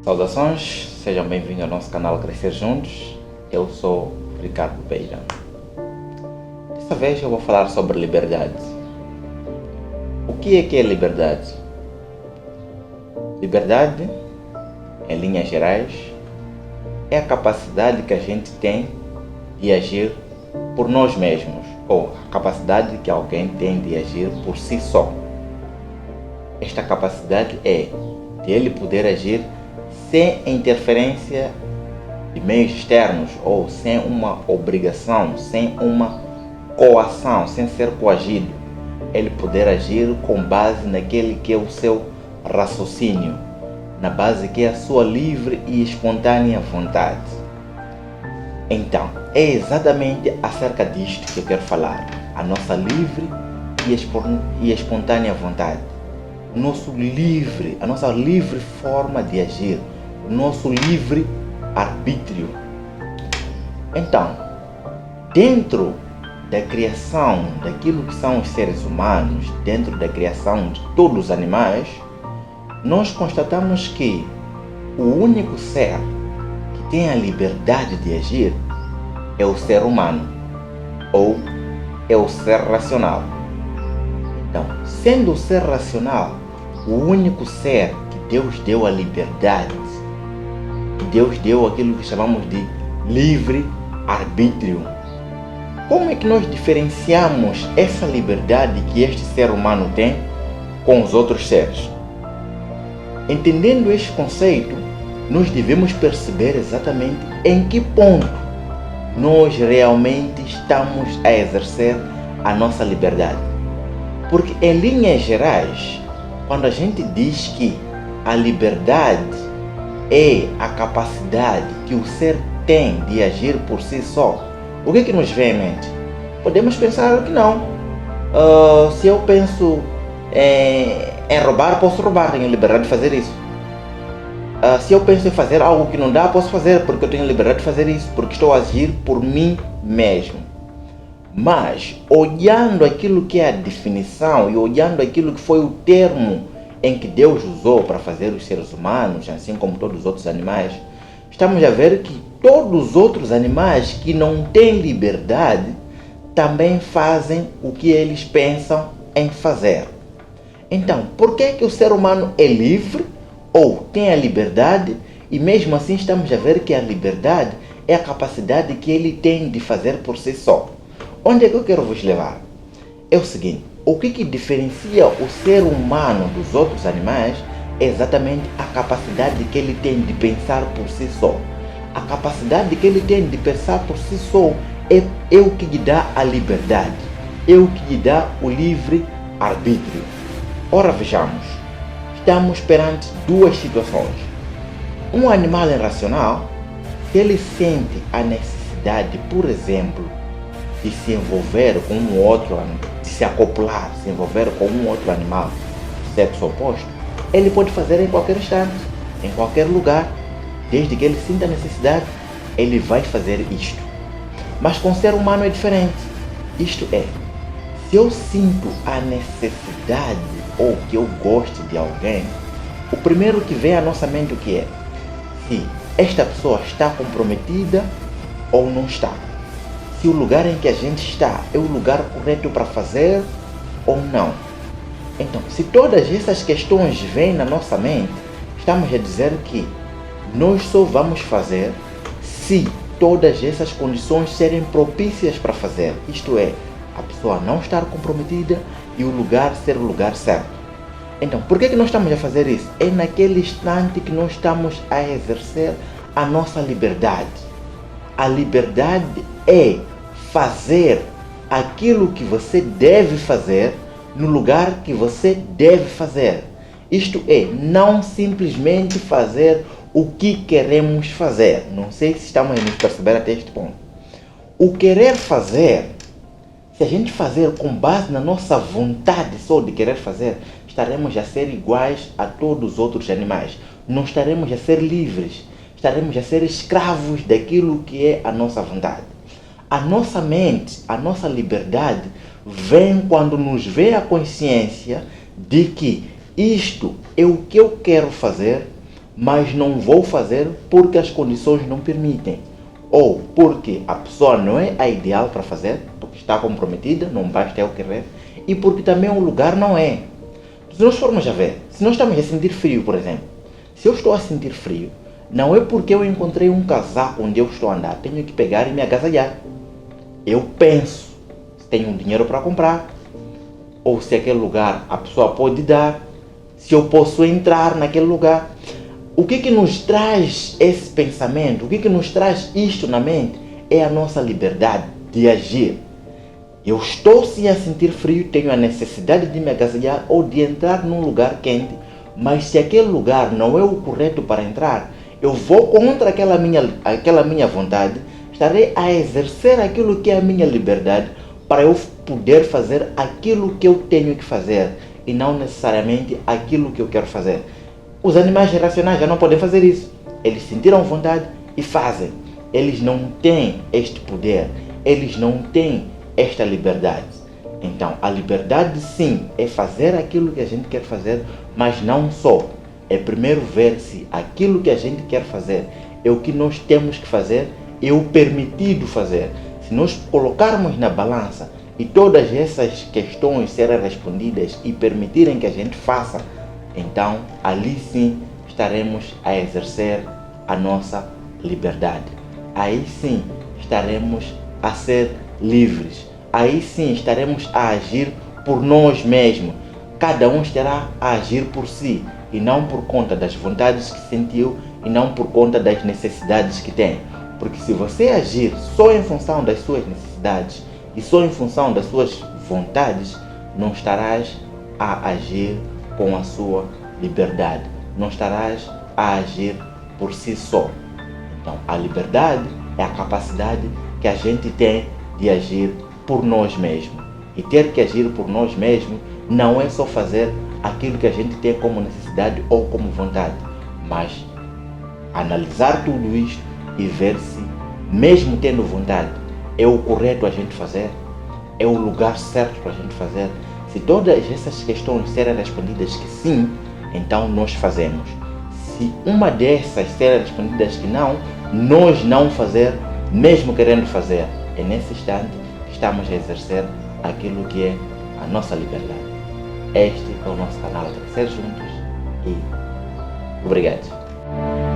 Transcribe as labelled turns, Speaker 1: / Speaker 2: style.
Speaker 1: Saudações, sejam bem-vindos ao nosso canal Crescer Juntos. Eu sou Ricardo Beira. Dessa vez eu vou falar sobre liberdade. O que é liberdade? Liberdade, em linhas gerais, é a capacidade que a gente tem de agir por nós mesmos, ou a capacidade que alguém tem de agir por si só. Esta capacidade é de ele poder agir sem interferência de meios externos ou sem uma obrigação, sem uma coação, sem ser coagido. Ele poder agir com base naquele que é o seu raciocínio, na base que é a sua livre e espontânea vontade. Então, é exatamente acerca disto que eu quero falar. A nossa livre e espontânea vontade. A nossa livre forma de agir. O nosso livre arbítrio. Então, dentro da criação daquilo que são os seres humanos, dentro da criação de todos os animais, nós constatamos que o único ser que tem a liberdade de agir é o ser humano, ou é o ser racional. Então, sendo o ser racional o único ser que Deus deu a liberdade, que Deus deu aquilo que chamamos de livre arbítrio, como é que nós diferenciamos essa liberdade que este ser humano tem com os outros seres? Entendendo este conceito, nós devemos perceber exatamente em que ponto nós realmente estamos a exercer a nossa liberdade. Porque em linhas gerais, quando a gente diz que a liberdade é a capacidade que o ser tem de agir por si só, o que nos vem em mente? Podemos pensar que não. Se eu penso em roubar, posso roubar, tenho liberdade de fazer isso. Se eu penso em fazer algo que não dá, posso fazer, porque eu tenho liberdade de fazer isso, porque estou a agir por mim mesmo. Mas, olhando aquilo que é a definição e olhando aquilo que foi o termo em que Deus usou para fazer os seres humanos, assim como todos os outros animais, estamos a ver que todos os outros animais que não têm liberdade também fazem o que eles pensam em fazer. Então, por que o ser humano é livre ou tem a liberdade e mesmo assim estamos a ver que a liberdade é a capacidade que ele tem de fazer por si só? Onde é que eu quero vos levar? É o seguinte, o que diferencia o ser humano dos outros animais é exatamente a capacidade que ele tem de pensar por si só. A capacidade que ele tem de pensar por si só é o que lhe dá a liberdade, é o que lhe dá o livre arbítrio. Ora vejamos, estamos perante duas situações. Um animal irracional, se ele sente a necessidade, por exemplo, de se envolver com um outro, de se acoplar, se envolver com um outro animal do sexo oposto, ele pode fazer em qualquer instante, em qualquer lugar, desde que ele sinta a necessidade, ele vai fazer isto. Mas com o ser humano é diferente. Isto é, se eu sinto a necessidade ou que eu goste de alguém, o primeiro que vem à nossa mente o que é? Se esta pessoa está comprometida ou não está. Se o lugar em que a gente está é o lugar correto para fazer ou não. Então, se todas essas questões vêm na nossa mente, estamos a dizer que nós só vamos fazer se todas essas condições serem propícias para fazer. Isto é, a pessoa não estar comprometida e o lugar ser o lugar certo. Então, por que nós estamos a fazer isso? É naquele instante que nós estamos a exercer a nossa liberdade. A liberdade é fazer aquilo que você deve fazer no lugar que você deve fazer. Isto é, não simplesmente fazer o que queremos fazer. Não sei se estamos a nos perceber até este ponto. O querer fazer, se a gente fazer com base na nossa vontade só de querer fazer, estaremos a ser iguais a todos os outros animais. Não estaremos a ser livres. Estaremos a ser escravos daquilo que é a nossa vontade. A nossa mente, a nossa liberdade vem quando nos vê a consciência de que isto é o que eu quero fazer mas não vou fazer porque as condições não permitem. Ou porque a pessoa não é a ideal para fazer, porque está comprometida, não basta eu querer, e porque também o lugar não é. Se nós formos a ver, se nós estamos a sentir frio, por exemplo, se eu estou a sentir frio, não é porque eu encontrei um casaco onde eu estou a andar, tenho que pegar e me agasalhar. Eu penso se tenho dinheiro para comprar, ou se aquele lugar a pessoa pode dar, se eu posso entrar naquele lugar. O que nos traz esse pensamento, o que nos traz isto na mente, é a nossa liberdade de agir. Eu estou sim a sentir frio, tenho a necessidade de me agasalhar ou de entrar num lugar quente, mas se aquele lugar não é o correto para entrar, eu vou contra aquela minha vontade, estarei a exercer aquilo que é a minha liberdade para eu poder fazer aquilo que eu tenho que fazer e não necessariamente aquilo que eu quero fazer. Os animais irracionais já não podem fazer isso. Eles sentiram vontade e fazem. Eles não têm este poder, eles não têm esta liberdade. Então, a liberdade sim é fazer aquilo que a gente quer fazer, mas não só. É primeiro ver se aquilo que a gente quer fazer é o que nós temos que fazer, é o permitido fazer. Se nós colocarmos na balança e todas essas questões serem respondidas e permitirem que a gente faça, então ali sim estaremos a exercer a nossa liberdade. Aí sim estaremos a ser livres. Aí sim estaremos a agir por nós mesmos. Cada um estará a agir por si e não por conta das vontades que sentiu e não por conta das necessidades que tem. Porque se você agir só em função das suas necessidades e só em função das suas vontades, não estarás a agir com a sua liberdade. Não estarás a agir por si só. Então, a liberdade é a capacidade que a gente tem de agir por nós mesmos. E ter que agir por nós mesmos não é só fazer aquilo que a gente tem como necessidade ou como vontade, mas analisar tudo isto e ver se, mesmo tendo vontade, é o correto a gente fazer, é o lugar certo para a gente fazer. Se todas essas questões serem respondidas que sim, então nós fazemos. Se uma dessas serem respondidas que não, nós não fazer, mesmo querendo fazer. É nesse instante que estamos a exercer aquilo que é a nossa liberdade. Este é o nosso canal Crescer Juntos e obrigado.